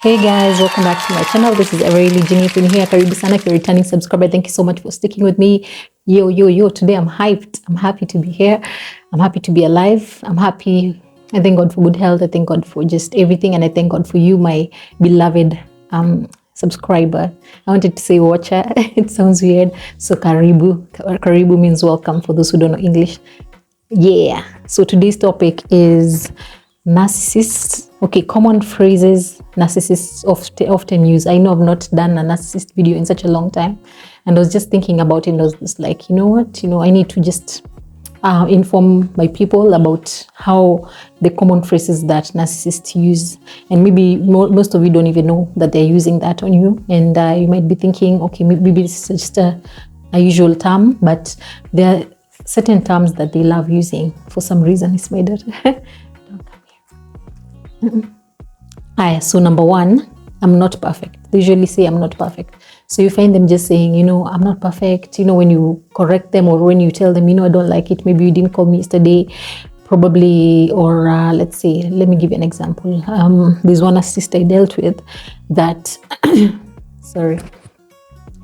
Hey guys, welcome back to my channel. This is Everly Jenny. If you're here, karibu sana. If you're a returning subscriber, thank you so much for sticking with me. Yo. Today I'm hyped. I'm happy to be here. I'm happy to be alive. I'm happy. I thank God for good health. I thank God for just everything. And I thank God for you, my beloved subscriber. I wanted to say watcher. It sounds weird. So karibu. Karibu means welcome for those who don't know English. Yeah. So today's topic is narcissists. Okay, common phrases narcissists often use. I know I've not done a narcissist video in such a long time, and I was just thinking about it, and I was just like, you know what, I need to just inform my people about how the common phrases that narcissists use, and maybe most of you don't even know that they're using that on you, and you might be thinking, okay, maybe it's just a usual term, but there are certain terms that they love using for some reason. It's my daughter. So number one, I'm not perfect. They usually say I'm not perfect. So you find them just saying, I'm not perfect. When you correct them or when you tell them, I don't like it. Maybe you didn't call me yesterday, probably. Or let's say, let me give you an example. There's one assist I dealt with that,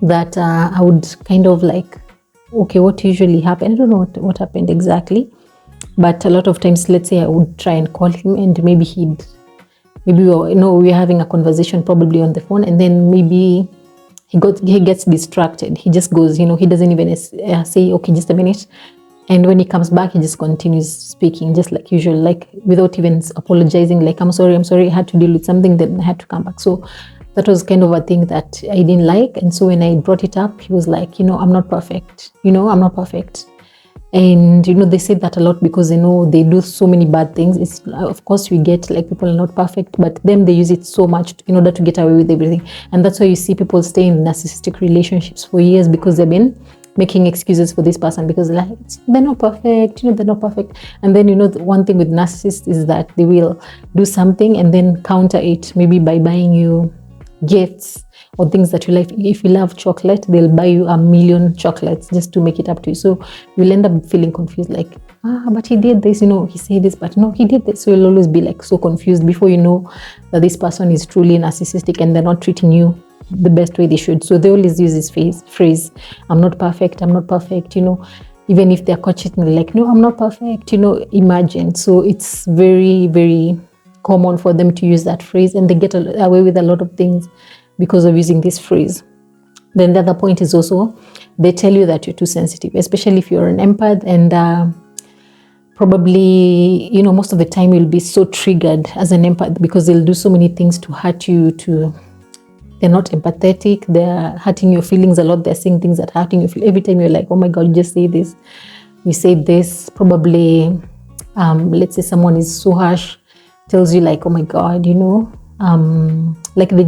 that I would kind of like, okay, what usually happened? I don't know what happened exactly. But a lot of times, let's say I would try and call him, and maybe we were having a conversation probably on the phone, and then maybe he gets distracted. He just goes, he doesn't even say, okay, just a minute. And when he comes back, he just continues speaking, just like usual, like without even apologizing, like, I'm sorry, I had to deal with something, then I had to come back. So that was kind of a thing that I didn't like. And so when I brought it up, he was like, I'm not perfect. I'm not perfect. And they say that a lot because they do so many bad things. It's, of course, we get like people are not perfect, but them, they use it so much in order to get away with everything. And that's why you see people stay in narcissistic relationships for years, because they've been making excuses for this person because they're not perfect, they're not perfect. And then one thing with narcissists is that they will do something and then counter it, maybe by buying you gifts or things that you like. If you love chocolate, they'll buy you 1,000,000 chocolates just to make it up to you. So you'll end up feeling confused, like, but he did this, he said this, but no, he did this. So you'll always be like so confused before you know that this person is truly narcissistic and they're not treating you the best way they should. So they always use this phrase, I'm not perfect, even if they're consciously like, no, I'm not perfect, imagine. So it's very, very common for them to use that phrase, and they get away with a lot of things because of using this phrase. Then the other point is also, they tell you that you're too sensitive, especially if you're an empath, and probably, most of the time you'll be so triggered as an empath because they'll do so many things to hurt you. They're not empathetic, they're hurting your feelings a lot, they're saying things that are hurting you. Every time you're like, oh my God, you just say this, you say this, probably, let's say someone is so harsh, tells you like, oh my God, like they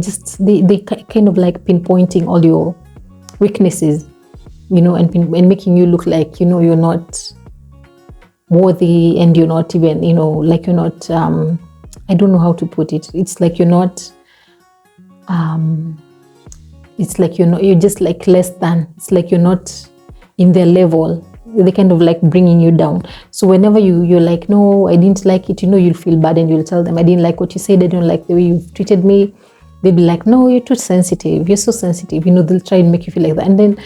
kind of like pinpointing all your weaknesses, and making you look like, you're not worthy, and you're not even, like you're not, I don't know how to put it. It's like you're not, it's like you're just like less than, it's like you're not in their level. They kind of like bringing you down. So whenever you're like, no, I didn't like it, you'll feel bad, and you'll tell them, I didn't like what you said, I don't like the way you treated me. They'll be like, no, you're too sensitive, you're so sensitive, they'll try and make you feel like that. And then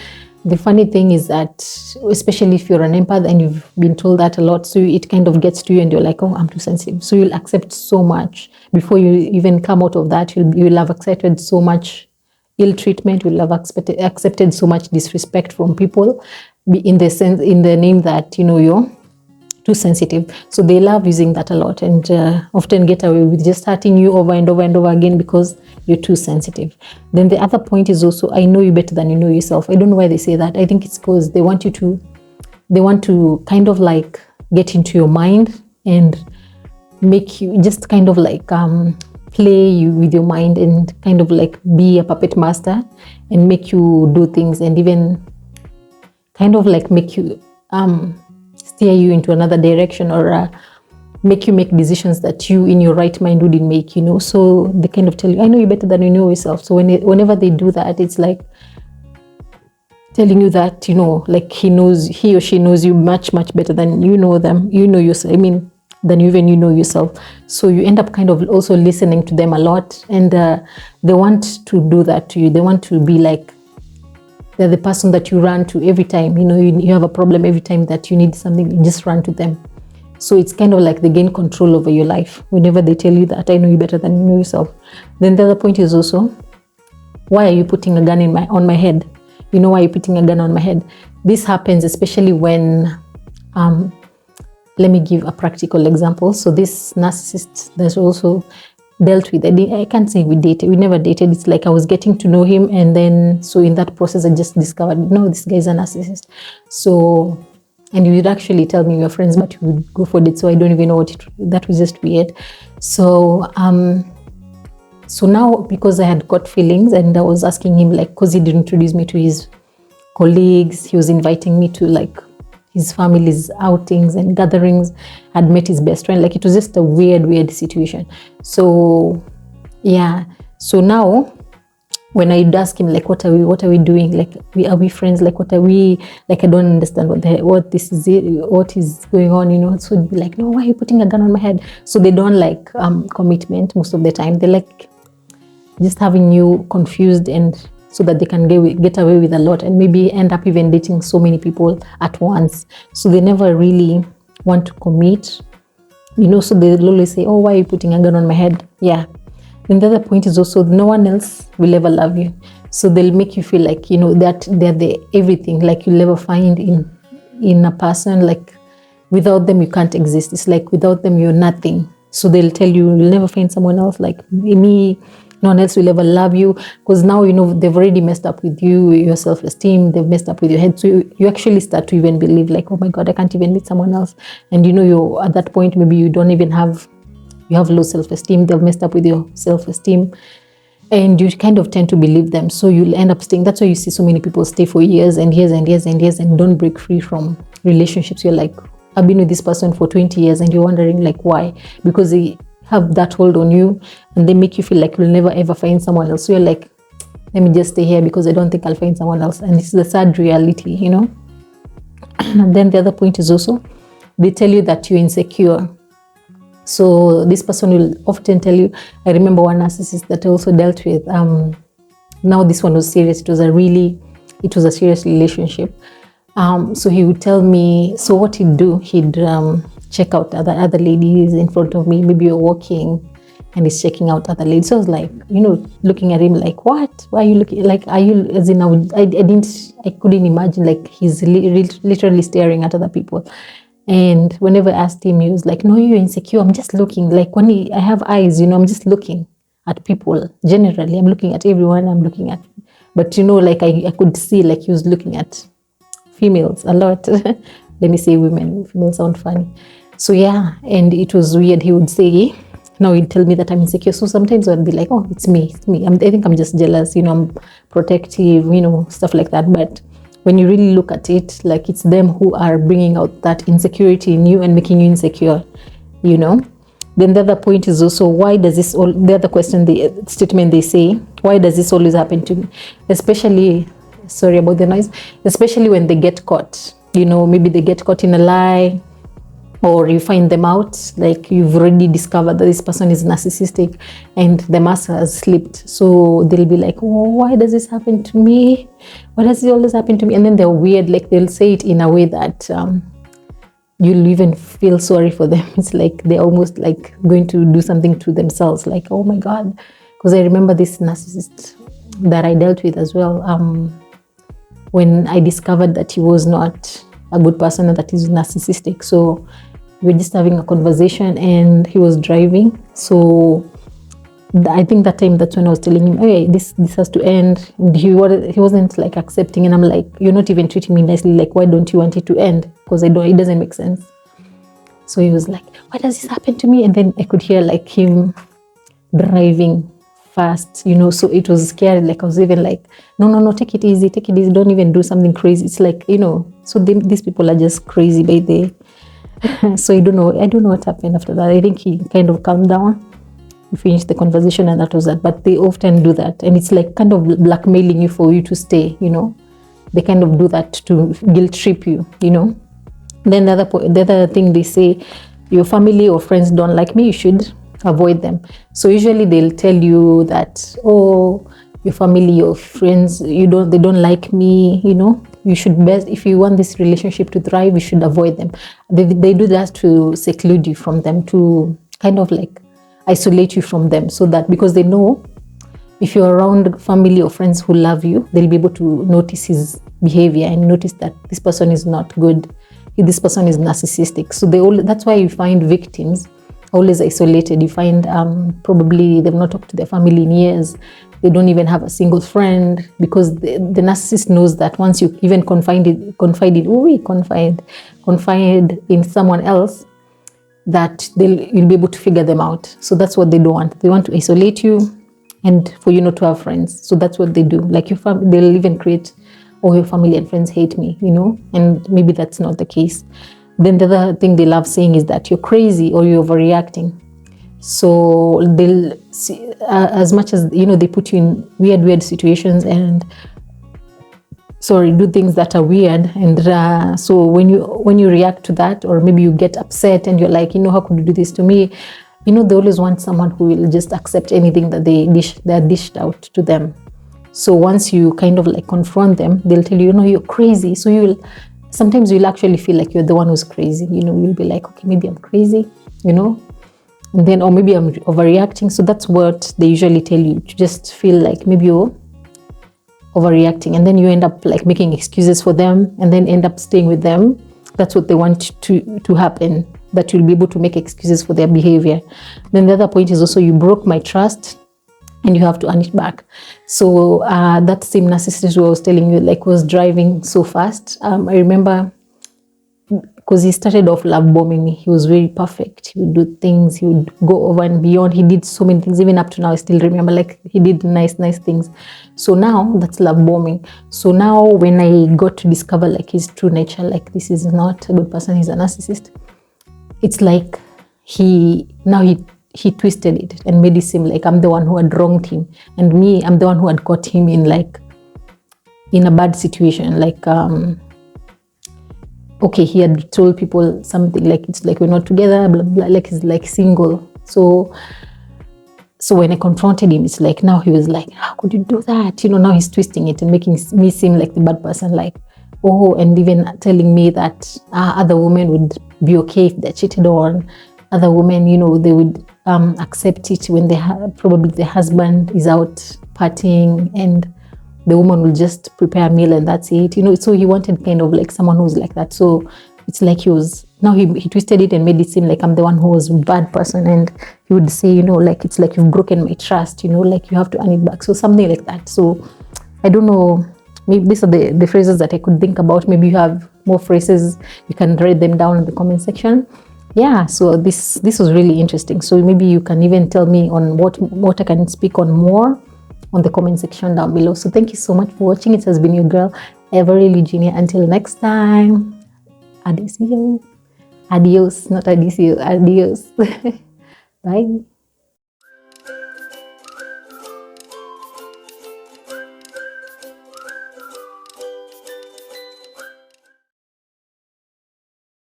the funny thing is that, especially if you're an empath and you've been told that a lot, so it kind of gets to you and you're like, oh, I'm too sensitive. So you'll accept so much before you even come out of that. You'll have accepted so much ill treatment, you'll have accepted so much disrespect from people, in the name that you're too sensitive. So they love using that a lot, and often get away with just hurting you over and over and over again because you're too sensitive. Then the other point is also, I know you better than you know yourself. I don't know why they say that. I think it's because they want to kind of like get into your mind and make you just kind of like play you with your mind and kind of like be a puppet master and make you do things, and even kind of like make you steer you into another direction, or make you make decisions that you in your right mind wouldn't make, So they kind of tell you, I know you better than you know yourself. So whenever they do that, it's like telling you that, like he or she knows you much, much better than you know them. You know yourself. than even you know yourself. So you end up kind of also listening to them a lot, and they want to do that to you. They want to be like, they're the person that you run to every time, you know, you have a problem. Every time that you need something, you just run to them. So it's kind of like they gain control over your life whenever they tell you that I know you better than you know yourself. Then the other point is also, why are you putting a gun on my head? You know, why are you putting a gun on my head? This happens especially when, let me give a practical example. So this narcissist that's also dealt with, I can't say we dated, we never dated. It's like I was getting to know him, and then so in that process I just discovered, no, this guy's a narcissist. So, and you would actually tell me we were friends, but you would go for it. So I don't even know that was just weird. So so now, because I had got feelings, and I was asking him, like, because he didn't introduce me to his colleagues, he was inviting me to like his family's outings and gatherings. I'd met his best friend. Like, it was just a weird situation. So yeah, so now when I'd ask him, like, what are we doing? Like, are we friends? Like, what are we, like, I don't understand what this is, what is going on, you know? So he'd be like, no, why are you putting a gun on my head? So they don't like commitment most of the time. They like just having you confused, and so that they can get away with a lot, and maybe end up even dating so many people at once. So they never really want to commit, you know. So they'll always say, oh, why are you putting a gun on my head? Yeah. And the other point is also, no one else will ever love you. So they'll make you feel like, you know, that they're the everything, like you'll never find in a person. Like, without them you can't exist. It's like, without them you're nothing. So they'll tell you, you'll never find someone else like me. No one else will ever love you, because now, you know, they've already messed up with you, your self-esteem, they've messed up with your head. So you actually start to even believe, like, oh my God, I can't even meet someone else. And you know, you're at that point, maybe you don't even have, you have low self-esteem, they've messed up with your self-esteem, and you kind of tend to believe them. So you'll end up staying. That's why you see so many people stay for years and years and years and years and don't break free from relationships. You're like, I've been with this person for 20 years, and you're wondering, like, why? Because they have that hold on you, and they make you feel like you'll never ever find someone else. So you're like, let me just stay here because I don't think I'll find someone else. And it's the sad reality, you know. And then the other point is also, they tell you that you're insecure. So this person will often tell you, I remember one narcissist that I also dealt with, now this one was serious. It was a serious relationship. So he would tell me, so what he'd do, he'd check out other ladies in front of me. Maybe you're walking and he's checking out other ladies. So I was like, you know, looking at him like, what? Why are you looking? Like, are you, as in, I couldn't imagine, like, he's literally staring at other people. And whenever I asked him, he was like, no, you're insecure. I'm just looking. Like, when I have eyes, you know, I'm just looking at people. Generally, I'm looking at everyone. I'm looking at, but you know, like, I could see, like, he was looking at females a lot. Let me say women. Females sound funny. So yeah, and it was weird. He would say, now he'd tell me that I'm insecure. So sometimes I'd be like, oh, it's me. I think I'm just jealous, you know, I'm protective, you know, stuff like that. But when you really look at it, like, it's them who are bringing out that insecurity in you and making you insecure, you know. Then the other point is also, why does this all, the other question, the statement they say, why does this always happen to me? Especially, sorry about the noise, especially when they get caught, you know, maybe they get caught in a lie, or you find them out, like, you've already discovered that this person is narcissistic and the mask has slipped. So they'll be like, oh, why does this happen to me? Why does it always happen to me? And then they're weird, like, they'll say it in a way that you'll even feel sorry for them. It's like they're almost like going to do something to themselves, like, oh my God. Because I remember this narcissist that I dealt with as well, when I discovered that he was not a good person and that he's narcissistic. So we were just having a conversation and he was driving. So I think that's when I was telling him, hey, this has to end. And he wasn't like accepting, and I'm like, you're not even treating me nicely. Like, why don't you want it to end? Because it doesn't make sense. So he was like, why does this happen to me? And then I could hear, like, him driving fast, you know. So it was scary. Like, I was even like, no, take it easy, don't even do something crazy. It's like, you know, so these people are just crazy by the so I don't know what happened after that. I think he kind of calmed down. We finished the conversation and that was that. But they often do that, and it's like kind of blackmailing you for you to stay, you know. They kind of do that to guilt trip you, you know. Then the other thing they say, your family or friends don't like me, you should avoid them. So usually they'll tell you that, oh, your family, your friends, they don't like me, you should best, if you want this relationship to thrive, you should avoid them. They do that to seclude you from them, to kind of like isolate you from them, so that, because they know if you're around family or friends who love you, they'll be able to notice his behavior and notice that this person is not good, this person is narcissistic. So that's why you find victims always isolated. You find probably they've not talked to their family in years. They don't even have a single friend, because the narcissist knows that once you even confide in someone else, that you'll be able to figure them out. So that's what they don't want. They want to isolate you and for you not to have friends. So that's what they do. Like your family, they'll even create, oh, your family and friends hate me, and maybe that's not the case. Then the other thing they love saying is that you're crazy or you're overreacting. So they'll see, as much as, they put you in weird situations and do things that are weird. And so when you react to that, or maybe you get upset and you're like, how could you do this to me? They always want someone who will just accept anything that they're dished out to them. So once you kind of like confront them, they'll tell you, you're crazy. So sometimes you'll actually feel like you're the one who's crazy. You'll be like, okay, maybe I'm crazy, and then, or maybe I'm overreacting. So that's what they usually tell you, to just feel like maybe you're overreacting, and then you end up like making excuses for them and then end up staying with them. That's what they want to happen, that you'll be able to make excuses for their behavior. Then the other point is also, you broke my trust and you have to earn it back. So that same narcissist who I was telling you, like, was driving so fast. I remember, because he started off love bombing me. He was very perfect. He would do things. He would go over and beyond. He did so many things. Even up to now, I still remember, like, he did nice things. So now that's love bombing. So now when I got to discover like his true nature, like, this is not a good person, he's a narcissist, it's like he twisted it and made it seem like I'm the one who had wronged him, and I'm the one who had caught him in a bad situation. Like, okay, he had told people something like, it's like we're not together, blah blah, like he's like single. So when I confronted him, it's like, now he was like, how could you do that? Now he's twisting it and making me seem like the bad person, like, oh, and even telling me that other women would be okay if they're cheated on. Other women, they would accept it when probably the husband is out partying, and the woman will just prepare a meal and that's it. So he wanted kind of like someone who's like that. So it's like he twisted it and made it seem like I'm the one who was a bad person, and he would say, like, it's like you've broken my trust, like you have to earn it back. So something like that. So I don't know, maybe these are the phrases that I could think about. Maybe you have more phrases, you can write them down in the comment section. Yeah, so this was really interesting. So maybe you can even tell me on what I can speak on more on the comment section down below. So thank you so much for watching. It has been your girl, Everly Junior. Until next time, adios, not adios, adios. Bye.